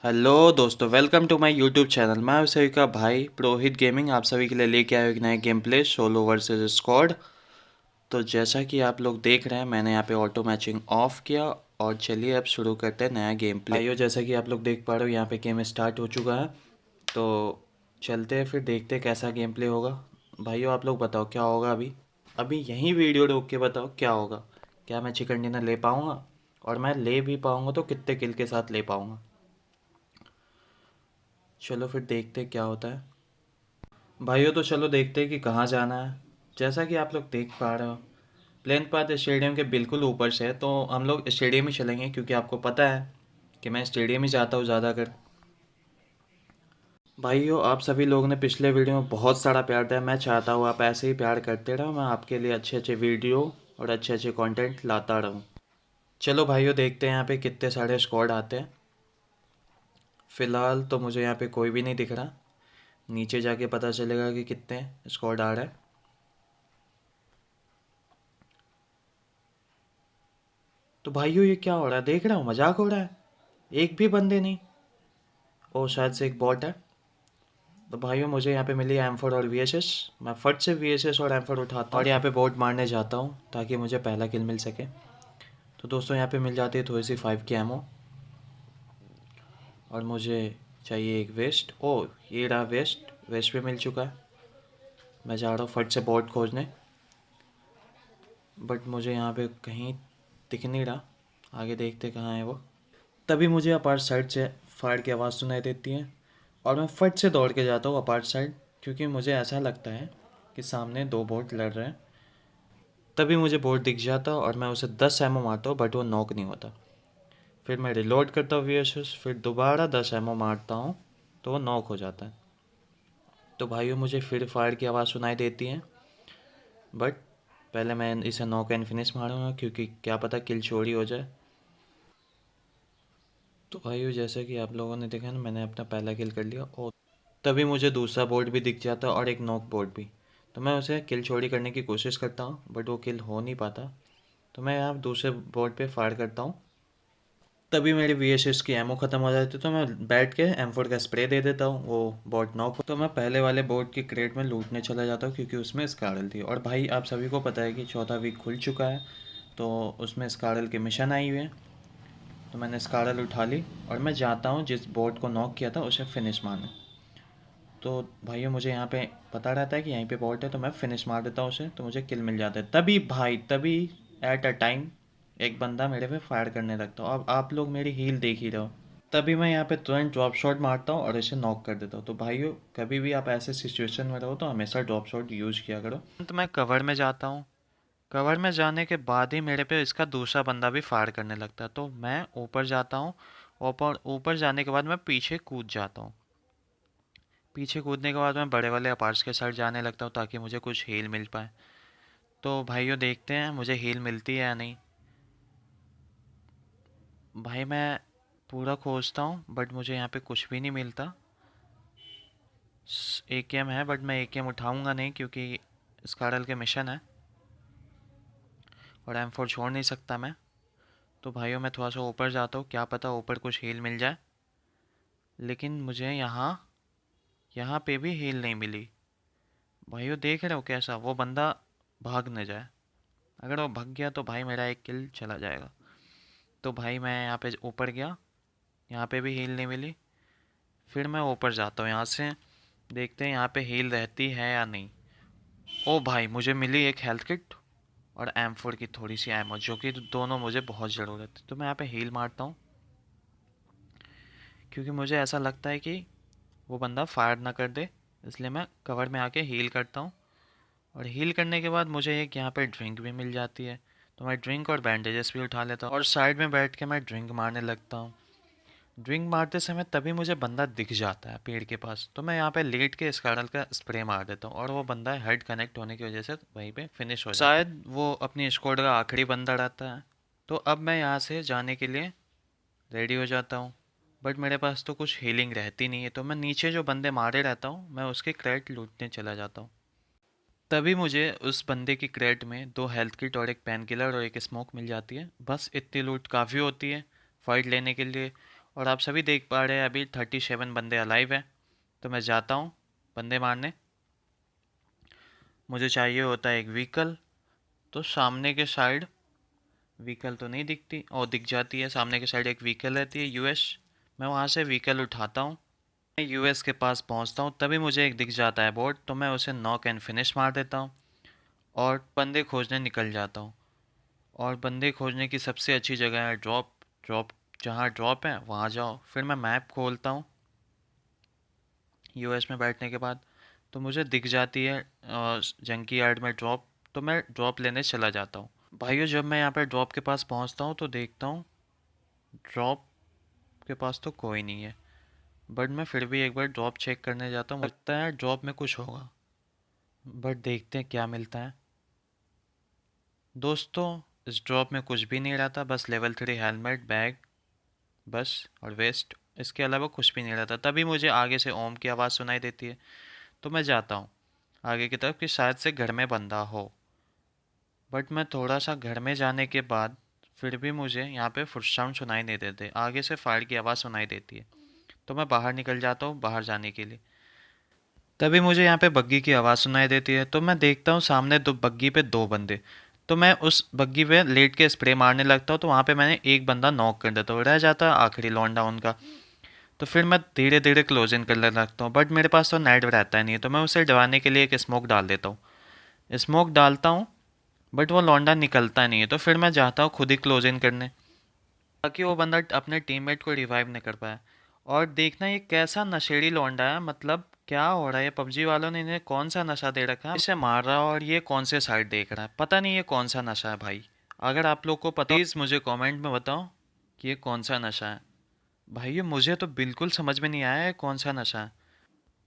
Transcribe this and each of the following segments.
Hello दोस्तों, welcome to my YouTube channel. मैं आप सभी का भाई प्रोहित गेमिंग आप सभी के लिए लेके आया हूं एक नया game play solo versus squad. तो जैसा कि आप लोग देख रहे हैं, मैंने यहाँ पे ऑटो मैचिंग ऑफ किया और चलिए अब शुरू करते हैं नया गेम प्ले। भाइयों, जैसा कि आप लोग देख पा रहे हो, यहाँ पे गेम स्टार्ट हो चुका है। तो चलते हैं, फिर देखते हैं कैसा गेम प्ले होगा। भाइयों, आप लोग बताओ क्या होगा। अभी अभी यहीं वीडियो रोक के बताओ क्या होगा। क्या मैं चिकन डिनर ले पाऊँगा? और मैं ले भी पाऊँगा तो कितने किल के साथ ले पाऊँगा? चलो फिर देखते क्या होता है। भाइयों, तो चलो देखते हैं कि कहाँ जाना है। जैसा कि आप लोग देख पा रहे हो, प्लेन पाथ स्टेडियम के बिल्कुल ऊपर से है, तो हम लोग स्टेडियम ही चलेंगे क्योंकि आपको पता है कि मैं स्टेडियम ही जाता हूँ ज़्यादातर। भाइयों, आप सभी लोगों ने पिछले वीडियो में बहुत सारा प्यार दिया। मैं चाहता हूँ आप ऐसे ही प्यार करते रहो, मैं आपके लिए अच्छे अच्छे वीडियो और अच्छे अच्छे कंटेंट लाता रहूँ। चलो भाइयों, देखते हैं यहाँ पे कितने सारे स्क्वाड आते हैं। फ़िलहाल तो मुझे यहाँ पे कोई भी नहीं दिख रहा। नीचे जाके पता चलेगा कि कितने स्क्वाड आ रहे हैं। तो भाइयों, ये क्या हो रहा है? देख रहा हूँ मजाक हो रहा है। एक भी बंदे नहीं। ओ, शायद से एक बॉट है। तो भाइयों, मुझे यहाँ पे मिली M4 और VSS। मैं फट से VSS और M4 उठाता हूँ और यहाँ पे बॉट मारने जाता हूँ ताकि मुझे पहला किल मिल सके। तो दोस्तों, यहाँ पे मिल जाती है थोड़ी सी 5 की एमओ और मुझे चाहिए एक वेस्ट। ओ, ये रहा वेस्ट। वेस्ट भी मिल चुका है। मैं जा रहा हूँ फट से बॉट खोजने, बट मुझे यहाँ पे कहीं दिख नहीं रहा। आगे देखते कहाँ है वो। तभी मुझे अपार्ट साइड से फायर की आवाज़ सुनाई देती है और मैं फट से दौड़ के जाता हूँ अपार्ट साइड, क्योंकि मुझे ऐसा लगता है कि सामने दो बोट लड़ रहे हैं। तभी मुझे बोट दिख जाता और मैं उसे 10 एमओ मारता हूँ, बट वो नॉक नहीं होता। फिर मैं रिलोड करता हूँ VSS, फिर दोबारा 10 एमओ मारता हूँ तो वो नॉक हो जाता है। तो भाइयों, मुझे फिर फायर की आवाज़ सुनाई देती है, बट पहले मैं इसे नॉक एंड फिनिश मारूंगा क्योंकि क्या पता किल चोरी हो जाए। तो भाइयों, जैसे कि आप लोगों ने देखा ना, मैंने अपना पहला किल कर लिया और तभी मुझे दूसरा बोर्ड भी दिख जाता और एक नॉक बोर्ड भी। तो मैं उसे किल चोरी करने की कोशिश करता हूँ, बट वो किल हो नहीं पाता। तो मैं यहाँ दूसरे बोर्ड पे फायर करता हूँ। तभी मेरी VSS की एमओ ख़त्म हो जाती है, तो मैं बैठ के M4 का स्प्रे दे देता हूँ। वो बोर्ड नॉक हो तो मैं पहले वाले बोर्ड की क्रेट में लूटने चला जाता हूँ क्योंकि उसमें स्कारल थी। और भाई, आप सभी को पता है कि चौथा वीक खुल चुका है, तो उसमें स्कारल के मिशन आई हुई है। तो मैंने स्कारल उठा ली और मैं जाता हूँ जिस बोर्ड को नॉक किया था उसे फिनिश मारने। तो भाइयों, मुझे यहाँ पे पता रहता है कि यहीं पे बोर्ड है, तो मैं फिनिश मार देता हूँ उसे, तो मुझे किल मिल जाता है। तभी भाई, तभी एट अ टाइम एक बंदा मेरे पे फायर करने लगता हूँ। अब आप लोग मेरी हील देख ही रहे हो। तभी मैं यहाँ पे तुरंत ड्रॉप शॉट मारता हूँ और इसे नॉक कर देता हूँ। तो भाइयों, कभी भी आप ऐसे सिचुएशन में रहो तो हमेशा ड्रॉप शॉट यूज़ किया करो। तो मैं कवर में जाता हूँ। कवर में जाने के बाद ही मेरे पे इसका दूसरा बंदा भी फायर करने लगता है, तो मैं ऊपर जाता हूँ। ऊपर ऊपर जाने के बाद मैं पीछे कूद जाता हूँ। पीछे कूदने के बाद मैं बड़े वाले अपार्ट्स के साइड जाने लगता हूँ ताकि मुझे कुछ हील मिल पाए। तो भाइयों, देखते हैं मुझे हील मिलती है या नहीं। भाई, मैं पूरा खोजता हूँ बट मुझे यहाँ पे कुछ भी नहीं मिलता। AKM है बट मैं AKM उठाऊंगा नहीं क्योंकि स्कारल के मिशन है और M4 छोड़ नहीं सकता मैं। तो भाइयों, मैं थोड़ा सा ऊपर जाता हूँ, क्या पता ऊपर कुछ हील मिल जाए। लेकिन मुझे यहाँ यहाँ पे भी हील नहीं मिली। भाइयों, देख रहे हो कैसा वो बंदा भाग न जाए। अगर वो भाग गया तो भाई मेरा एक किल चला जाएगा। तो भाई, मैं यहाँ पे ऊपर गया, यहाँ पे भी हील नहीं मिली। फिर मैं ऊपर जाता हूँ यहाँ से, देखते हैं यहाँ पे हील रहती है या नहीं। ओ भाई, मुझे मिली एक हेल्थ किट और M4 की थोड़ी सी एमो, जो कि दोनों मुझे बहुत ज़रूरत है। तो मैं यहाँ पे हील मारता हूँ क्योंकि मुझे ऐसा लगता है कि वो बंदा फायर ना कर दे, इसलिए मैं कवर में आके हील करता हूँ। और हील करने के बाद मुझे एक यहाँ पे ड्रिंक भी मिल जाती है, तो मैं ड्रिंक और बैंडेजेस भी उठा लेता हूँ और साइड में बैठ के मैं ड्रिंक मारने लगता हूँ। ड्रिंक मारते समय तभी मुझे बंदा दिख जाता है पेड़ के पास, तो मैं यहाँ पे लेट के स्कारल का स्प्रे मार देता हूँ और वो बंदा हेड कनेक्ट होने की वजह से वहीं पे फिनिश हो जाता है। शायद वो अपनी स्क्वाड का आखिरी बंदा रहता है। तो अब मैं यहाँ से जाने के लिए रेडी हो जाता हूँ, बट मेरे पास तो कुछ हीलिंग रहती नहीं है, तो मैं नीचे जो बंदे मारे रहता हूँ मैं उसके क्रेट लूटने चला जाता हूँ। तभी मुझे उस बंदे की क्रेट में 2 हेल्थ किट और एक पेन किलर और एक स्मोक मिल जाती है। बस इतनी लूट काफ़ी होती है फाइट लेने के लिए। और आप सभी देख पा रहे हैं अभी 37 बंदे अलाइव हैं। तो मैं जाता हूँ बंदे मारने। मुझे चाहिए होता है एक व्हीकल। तो सामने के साइड व्हीकल तो नहीं दिखती, और दिख जाती है, सामने के साइड एक व्हीकल रहती है यूएस। मैं वहाँ से व्हीकल उठाता हूँ, मैं यूएस के पास पहुँचता हूँ, तभी मुझे एक दिख जाता है बोर्ड, तो मैं उसे नॉक एंड फिनिश मार देता हूँ और बंदे खोजने निकल जाता हूँ। और बंदे खोजने की सबसे अच्छी जगह है ड्रॉप। ड्रॉप जहाँ ड्रॉप है वहाँ जाओ। फिर मैं मैप खोलता हूँ यूएस में बैठने के बाद, तो मुझे दिख जाती है जंकी यार्ड में ड्रॉप। तो मैं ड्रॉप लेने चला जाता हूँ। भाइयों, जब मैं यहाँ पे ड्रॉप के पास पहुँचता हूँ तो देखता हूँ ड्रॉप के पास तो कोई नहीं है, बट मैं फिर भी एक बार ड्रॉप चेक करने जाता हूँ। लगता है ड्रॉप में कुछ होगा, बट देखते हैं क्या मिलता है। दोस्तों, इस ड्रॉप में कुछ भी नहीं रहता, बस लेवल 3 हेलमेट, बैग बस, और वेस्ट। इसके अलावा कुछ भी नहीं रहता। तभी मुझे आगे से ओम की आवाज़ सुनाई देती है। तो मैं जाता हूँ आगे की तरफ कि शायद से घर में बंदा हो, बट मैं थोड़ा सा घर में जाने के बाद फिर भी मुझे यहाँ पे फुट साउंड सुनाई नहीं देते, आगे से फायर की आवाज़ सुनाई देती है। तो मैं बाहर निकल जाता हूँ बाहर जाने के लिए। तभी मुझे यहाँ पे बग्गी की आवाज़ सुनाई देती है। तो मैं देखता हूँ सामने दो बग्गी पे दो बंदे। तो मैं उस बग्गी पे लेट के स्प्रे मारने लगता हूँ, तो वहाँ पे मैंने एक बंदा नॉक कर देता हूँ, रह जाता है आखिरी लौंडा उनका। तो फिर मैं धीरे धीरे क्लोज इन करने लगता हूँ, बट मेरे पास तो नेट रहता ही नहीं है। तो मैं उसे डराने के लिए एक स्मोक डाल देता हूँ। स्मोक डालता हूँ, बट वो लौंडा निकलता नहीं है। तो फिर मैं जाता हूँ खुद ही क्लोज इन करने, ताकि वो बंदा अपने टीममेट को रिवाइव नहीं कर पाए। और देखना ये कैसा नशेड़ी लौंडा है, मतलब क्या हो रहा है, पबजी वालों ने इन्हें कौन सा नशा दे रखा है, इसे मार रहा है और ये कौन से साइड देख रहा है, पता नहीं ये कौन सा नशा है भाई। अगर आप लोग को पता, प्लीज़ मुझे कमेंट में बताओ कि ये कौन सा नशा है। भाई ये मुझे तो बिल्कुल समझ में नहीं आया है कौन सा नशा है।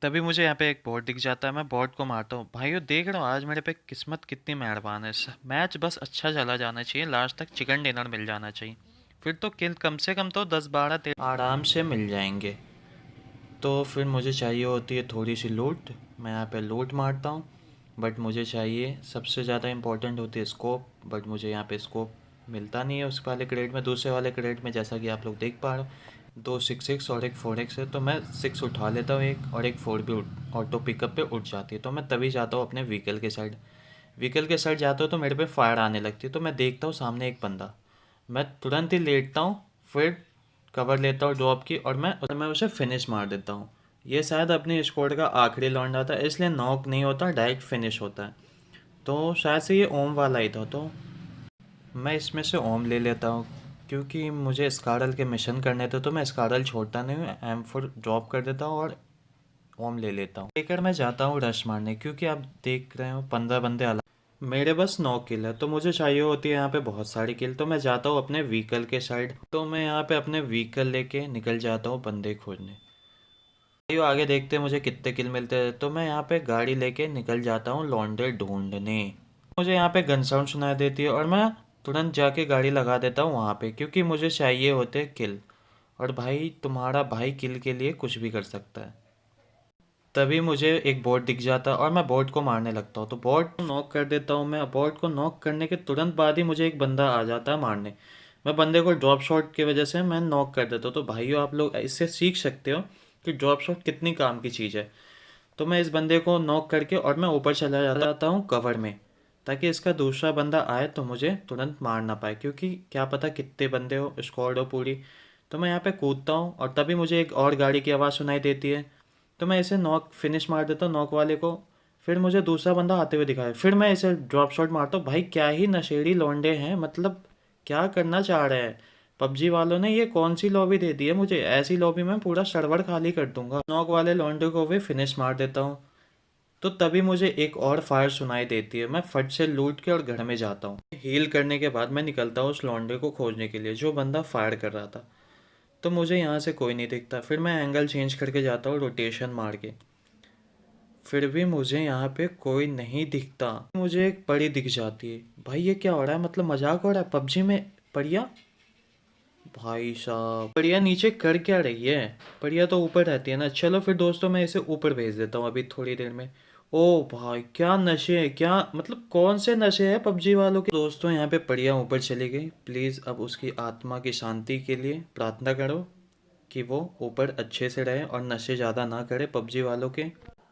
तभी मुझे यहाँ पे एक बोर्ड दिख जाता है, मैं बोर्ड को मारता हूँ। भाइयों देख रहे हो आज मेरे पे किस्मत कितनी मेहरबान है। मैच बस अच्छा चला जाना चाहिए, लास्ट तक चिकन डिनर मिल जाना चाहिए, फिर तो किल कम से कम तो 10-12 आराम से मिल जाएंगे। तो फिर मुझे चाहिए होती है थोड़ी सी लूट। मैं यहाँ पे लूट मारता हूँ, बट मुझे चाहिए सबसे ज़्यादा इम्पोर्टेंट होती है स्कोप, बट मुझे यहाँ पे स्कोप मिलता नहीं है उस वाले क्रेड में। दूसरे वाले क्रेड में जैसा कि आप लोग देख पा रहे हो 2 6 6 और एक 4x है, तो मैं 6 उठा लेता हूँ एक, और एक 4 भी ऑटो पिकअप पे उठ जाती है। तो मैं तभी जाता हूँ अपने व्हीकल के साइड। व्हीकल के साइड जाता हूँ तो मेरे पे फायर आने लगती है। तो मैं देखता हूँ सामने एक बंदा, मैं तुरंत ही लेटता हूँ, फिर कवर लेता हूँ ड्रॉप की, और मैं उसे फिनिश मार देता हूँ। ये शायद अपनी स्क्वाड का आखिरी लौंडा था, इसलिए नॉक नहीं होता, डायरेक्ट फिनिश होता है। तो शायद से ये ओम वाला ही था। तो मैं इसमें से ओम ले लेता हूँ, क्योंकि मुझे स्कारल के मिशन करने थे, तो मैं स्कारल छोड़ता नहीं हूँ, M4 ड्रॉप कर देता हूँ और ओम ले लेता हूँ। लेकर मैं जाता हूँ रश मारने, क्योंकि आप देख रहे हो 15 बंदे अलग, मेरे बस 9 किल है, तो मुझे चाहिए होती है यहाँ पे बहुत सारी किल। तो मैं जाता हूँ अपने व्हीकल के साइड, तो मैं यहाँ पे अपने व्हीकल लेके निकल जाता हूँ बंदे खोजने। भाइयों आगे देखते हैं मुझे कितने किल मिलते हैं। तो मैं यहाँ पे गाड़ी लेके निकल जाता हूँ लौंडे ढूंढने। मुझे यहाँ पे गन साउंड सुनाई देती है, और मैं तुरंत जाके गाड़ी लगा देता हूँ वहाँ पे, क्योंकि मुझे चाहिए होते हैं किल। और भाई तुम्हारा भाई किल के लिए कुछ भी कर सकता है। तभी मुझे एक बोट दिख जाता है और मैं बोट को मारने लगता हूँ। तो बोट को नॉक कर देता हूँ मैं। बोट को नॉक करने के तुरंत बाद ही मुझे एक बंदा आ जाता है मारने। मैं बंदे को ड्रॉप शॉट की वजह से मैं नॉक कर देता हूँ। तो भाइयों आप लोग इससे सीख सकते हो कि ड्रॉप शॉट कितनी काम की चीज़ है। तो मैं इस बंदे को नॉक करके और मैं ऊपर चला जाता हूँ कवर में, ताकि इसका दूसरा बंदा आए तो मुझे तुरंत मार ना पाए, क्योंकि क्या पता कितने बंदे हो, स्क्वाड हो पूरी। तो मैं यहाँ पे कूदता हूँ और तभी मुझे एक और गाड़ी की आवाज़ सुनाई देती है। तो मैं इसे नॉक फिनिश मार देता हूँ नॉक वाले को। फिर मुझे दूसरा बंदा आते हुए दिखाया, फिर मैं इसे ड्रॉप शॉट मारता हूँ। भाई क्या ही नशेड़ी लौंडे हैं, मतलब क्या करना चाह रहे हैं पबजी वालों ने। ये कौन सी लॉबी दे दी है मुझे, ऐसी लॉबी में पूरा सर्वर खाली कर दूंगा। नॉक वाले लौंडे को भी फिनिश मार देता हूँ। तो तभी मुझे एक और फायर सुनाई देती है। मैं फट से लूट के और घर में जाता हूँ। हील करने के बाद मैं निकलता हूँ उस लौंडे को खोजने के लिए जो बंदा फायर कर रहा था। तो मुझे यहाँ से कोई नहीं दिखता। फिर मैं एंगल चेंज करके जाता हूँ रोटेशन मार के, फिर भी मुझे यहाँ पे कोई नहीं दिखता। मुझे एक परी दिख जाती है। भाई ये क्या हो रहा है, मतलब मजाक हो रहा है पबजी में परिया। भाई साहब परिया नीचे कर क्या रही है, परिया तो ऊपर रहती है ना। चलो फिर दोस्तों मैं इसे ऊपर भेज देता हूँ अभी थोड़ी देर में। ओ भाई क्या नशे हैं, क्या मतलब कौन से नशे हैं पबजी वालों के। दोस्तों यहाँ पे परिया ऊपर चली गई, प्लीज़ अब उसकी आत्मा की शांति के लिए प्रार्थना करो। कि वो ऊपर अच्छे से रहे और नशे ज़्यादा ना करे पबजी वालों के।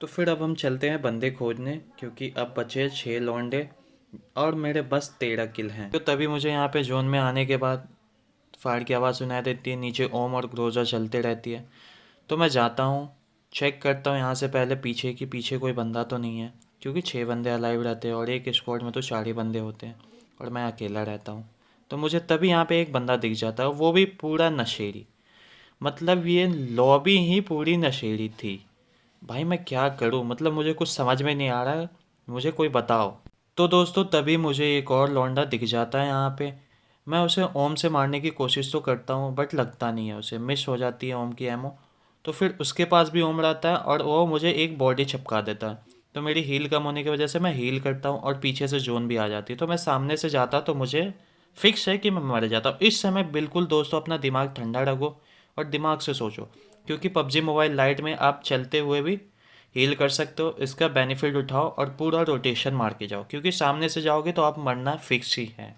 तो फिर अब हम चलते हैं बंदे खोजने, क्योंकि अब बचे 6 लौंडे और मेरे बस 13 किल हैं। तो तभी मुझे यहाँ पे जोन में आने के बाद फायर की आवाज़ सुनाई देती है, नीचे ओम और ग्रोजा चलते रहती है। तो मैं जाता हूँ, चेक करता हूँ यहाँ से पहले पीछे कि पीछे कोई बंदा तो नहीं है, क्योंकि 6 बंदे अलाइव रहते हैं और एक स्क्वाड में तो 4 ही बंदे होते हैं और मैं अकेला रहता हूँ। तो मुझे तभी यहाँ पे एक बंदा दिख जाता है, वो भी पूरा नशेड़ी। मतलब ये लॉबी ही पूरी नशेड़ी थी। भाई मैं क्या करूँ, मतलब मुझे कुछ समझ में नहीं आ रहा है, मुझे कोई बताओ। तो दोस्तों तभी मुझे एक और लौंडा दिख जाता है यहाँ पे। मैं उसे ओम से मारने की कोशिश तो करता हूँ बट लगता नहीं है, उसे मिस हो जाती है ओम की एमो। तो फिर उसके पास भी ओम रहता है और वो मुझे एक बॉडी चिपका देता है। तो मेरी हील कम होने की वजह से मैं हील करता हूँ और पीछे से जोन भी आ जाती है। तो मैं सामने से जाता तो मुझे फिक्स है कि मैं मर जाता हूँ। इस समय बिल्कुल दोस्तों अपना दिमाग ठंडा रखो और दिमाग से सोचो, क्योंकि पबजी मोबाइल लाइट में आप चलते हुए भी हील कर सकते हो। इसका बेनिफिट उठाओ और पूरा रोटेशन मार के जाओ, क्योंकि सामने से जाओगे तो आप मरना फिक्स ही है।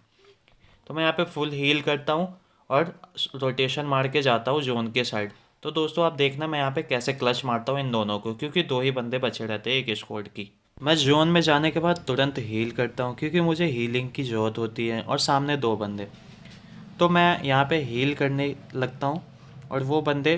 तो मैं यहाँ पे फुल हील करता हूँ और रोटेशन मार के जाता हूँ जोन के साइड। तो दोस्तों आप देखना मैं यहाँ पे कैसे क्लच मारता हूँ इन दोनों को, क्योंकि 2 ही बंदे बचे रहते हैं एक स्क्वाड की। मैं जोन में जाने के बाद तुरंत हील करता हूँ, क्योंकि मुझे हीलिंग की ज़रूरत होती है और सामने 2 बंदे। तो मैं यहाँ पे हील करने लगता हूँ और वो बंदे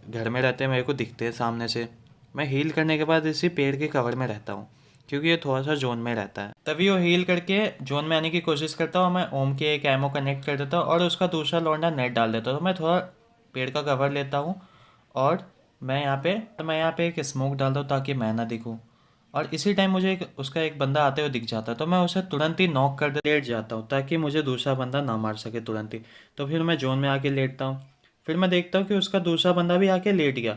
घर में रहते हैं, मेरे को दिखते हैं सामने से। मैं हील करने के बाद इसी पेड़ के कवर में रहता हूँ, क्योंकि ये थोड़ा सा जोन में रहता है। तभी वो हील करके जोन में आने की कोशिश करता हूँ। मैं ओम के एक एमो कनेक्ट कर देता हूँ और उसका दूसरा लौंडा नेट डाल देता हूँ। तो मैं थोड़ा पेड़ का कवर लेता हूँ और मैं यहाँ पे एक स्मोक डालता हूँ ताकि मैं ना दिखूँ। और इसी टाइम मुझे उसका एक बंदा आते हुए दिख जाता है, तो मैं उसे तुरंत ही नॉक कर दे लेट जाता हूँ ताकि मुझे दूसरा बंदा ना मार सके तुरंत ही। तो फिर मैं जोन में आके लेटता हूँ। फिर मैं देखता हूँ कि उसका दूसरा बंदा भी आके लेट गया।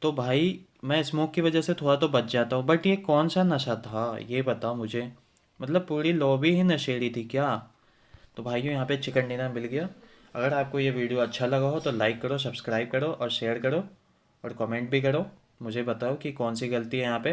तो भाई मैं स्मोक की वजह से थोड़ा तो बच जाता हूँ, बट ये कौन सा नशा था ये बताओ मुझे। मतलब पूरी लॉबी ही नशेड़ी थी क्या? तो भाइयों यहाँ पे चिकन डिनर मिल गया। अगर आपको ये वीडियो अच्छा लगा हो तो लाइक करो, सब्सक्राइब करो और शेयर करो और कमेंट भी करो। मुझे बताओ कि कौन सी गलती है यहाँ पे।